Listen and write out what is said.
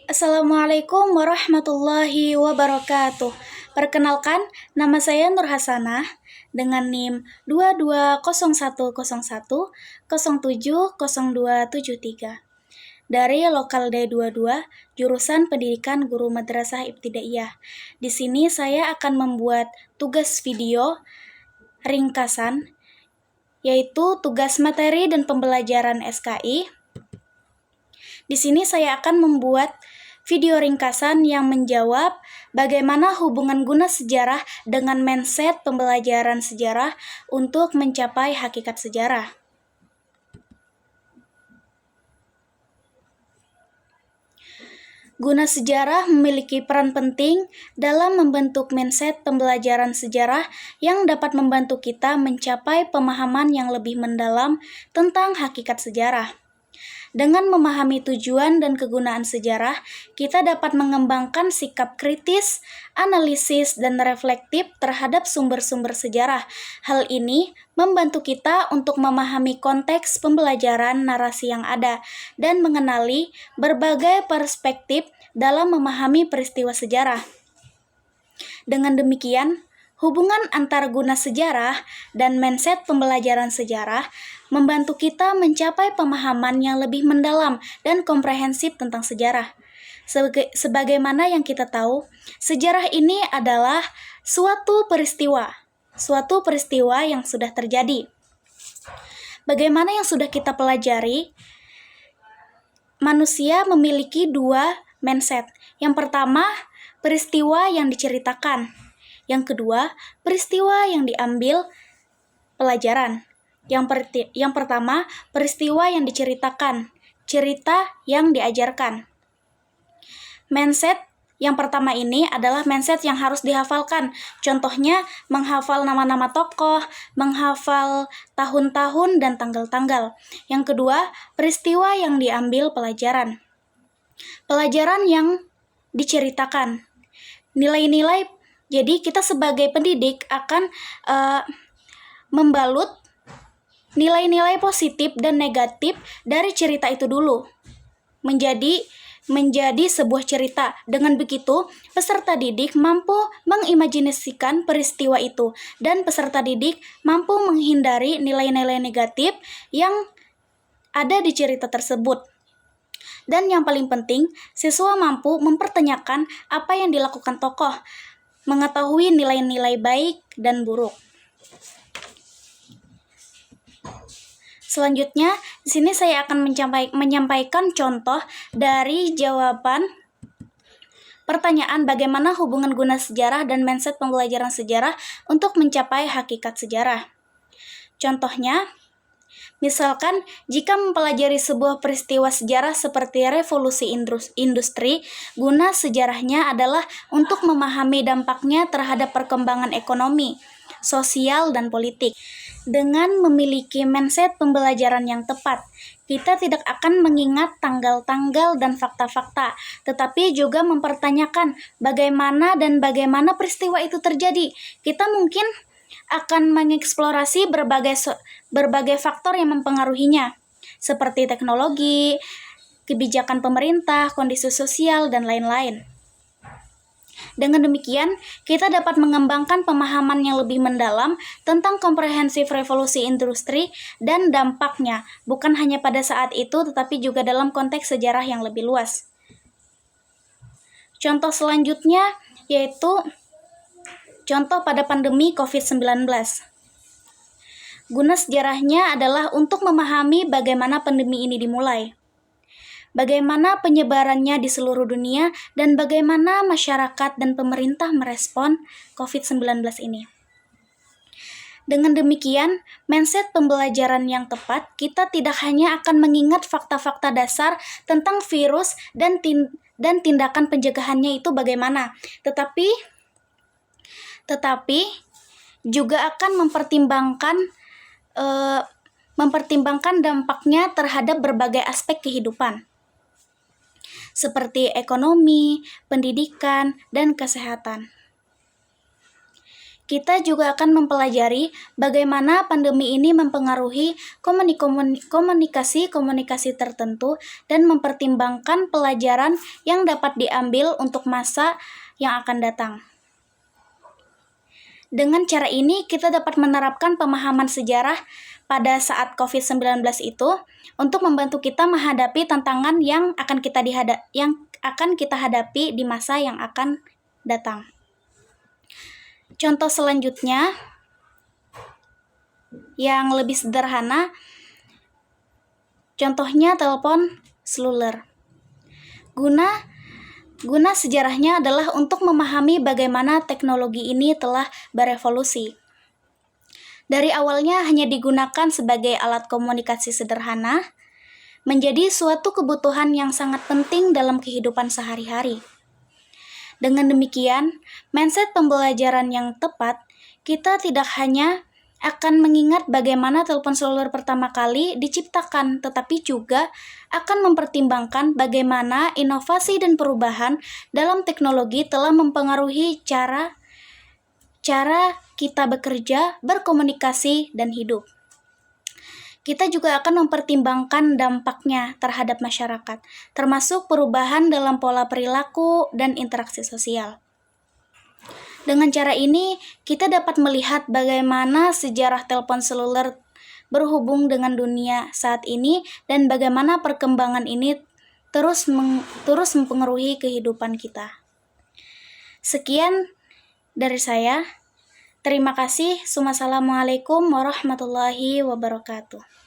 Assalamualaikum warahmatullahi wabarakatuh. Perkenalkan, nama saya Nur Hasanah dengan NIM 220101070273 dari Lokal D22 jurusan Pendidikan Guru Madrasah Ibtidaiyah. Di sini saya akan membuat tugas video ringkasan yaitu tugas materi dan pembelajaran SKI. Di sini saya akan membuat video ringkasan yang menjawab bagaimana hubungan guna sejarah dengan mindset pembelajaran sejarah untuk mencapai hakikat sejarah. Guna sejarah memiliki peran penting dalam membentuk mindset pembelajaran sejarah yang dapat membantu kita mencapai pemahaman yang lebih mendalam tentang hakikat sejarah. Dengan memahami tujuan dan kegunaan sejarah, kita dapat mengembangkan sikap kritis, analisis, dan reflektif terhadap sumber-sumber sejarah. Hal ini membantu kita untuk memahami konteks pembelajaran narasi yang ada dan mengenali berbagai perspektif dalam memahami peristiwa sejarah. Dengan demikian, hubungan antar guna sejarah dan mindset pembelajaran sejarah membantu kita mencapai pemahaman yang lebih mendalam dan komprehensif tentang sejarah. Sebagaimana yang kita tahu, sejarah ini adalah suatu peristiwa yang sudah terjadi. Bagaimana yang sudah kita pelajari, manusia memiliki dua mindset. Yang pertama, peristiwa yang diceritakan. Yang kedua, peristiwa yang diambil pelajaran. Yang pertama, peristiwa yang diceritakan, cerita yang diajarkan. Mindset yang pertama ini adalah mindset yang harus dihafalkan. Contohnya, menghafal nama-nama tokoh, menghafal tahun-tahun dan tanggal-tanggal. Yang kedua, peristiwa yang diambil pelajaran. Pelajaran yang diceritakan. Nilai-nilai, jadi kita sebagai pendidik akan membalut nilai-nilai positif dan negatif dari cerita itu dulu menjadi sebuah cerita. Dengan begitu, peserta didik mampu mengimajinasikan peristiwa itu dan peserta didik mampu menghindari nilai-nilai negatif yang ada di cerita tersebut. Dan yang paling penting, siswa mampu mempertanyakan apa yang dilakukan tokoh, mengetahui nilai-nilai baik dan buruk. Selanjutnya, di sini saya akan menyampaikan contoh dari jawaban pertanyaan bagaimana hubungan guna sejarah dan mindset pembelajaran sejarah untuk mencapai hakikat sejarah. Contohnya, misalkan jika mempelajari sebuah peristiwa sejarah seperti revolusi industri, guna sejarahnya adalah untuk memahami dampaknya terhadap perkembangan ekonomi, sosial, dan politik. Dengan memiliki mindset pembelajaran yang tepat, kita tidak akan mengingat tanggal-tanggal dan fakta-fakta, tetapi juga mempertanyakan bagaimana peristiwa itu terjadi. Kita mungkin akan mengeksplorasi berbagai faktor yang mempengaruhinya, seperti teknologi, kebijakan pemerintah, kondisi sosial, dan lain-lain. Dengan demikian, kita dapat mengembangkan pemahaman yang lebih mendalam tentang komprehensif revolusi industri dan dampaknya, bukan hanya pada saat itu, tetapi juga dalam konteks sejarah yang lebih luas. Contoh selanjutnya yaitu contoh pada pandemi COVID-19. Guna sejarahnya adalah untuk memahami bagaimana pandemi ini dimulai, bagaimana penyebarannya di seluruh dunia, dan bagaimana masyarakat dan pemerintah merespon COVID-19 ini. Dengan demikian, mindset pembelajaran yang tepat, kita tidak hanya akan mengingat fakta-fakta dasar tentang virus dan tindakan pencegahannya itu bagaimana, tetapi juga akan mempertimbangkan dampaknya terhadap berbagai aspek kehidupan, seperti ekonomi, pendidikan, dan kesehatan. kita juga akan mempelajari bagaimana pandemi ini mempengaruhi komunikasi tertentu dan mempertimbangkan pelajaran yang dapat diambil untuk masa yang akan datang. Dengan cara ini, kita dapat menerapkan pemahaman sejarah pada saat COVID-19 itu untuk membantu kita menghadapi tantangan yang akan kita hadapi di masa yang akan datang. Contoh selanjutnya yang lebih sederhana, contohnya telepon seluler. Guna sejarahnya adalah untuk memahami bagaimana teknologi ini telah berevolusi. Dari awalnya hanya digunakan sebagai alat komunikasi sederhana, menjadi suatu kebutuhan yang sangat penting dalam kehidupan sehari-hari. Dengan demikian, mindset pembelajaran yang tepat, kita tidak hanya akan mengingat bagaimana telepon seluler pertama kali diciptakan, tetapi juga akan mempertimbangkan bagaimana inovasi dan perubahan dalam teknologi telah mempengaruhi cara kita bekerja, berkomunikasi, dan hidup. Kita juga akan mempertimbangkan dampaknya terhadap masyarakat, termasuk perubahan dalam pola perilaku dan interaksi sosial. Dengan cara ini, kita dapat melihat bagaimana sejarah telepon seluler berhubung dengan dunia saat ini dan bagaimana perkembangan ini terus mempengaruhi kehidupan kita. Sekian dari saya. Terima kasih. Wassalamualaikum warahmatullahi wabarakatuh.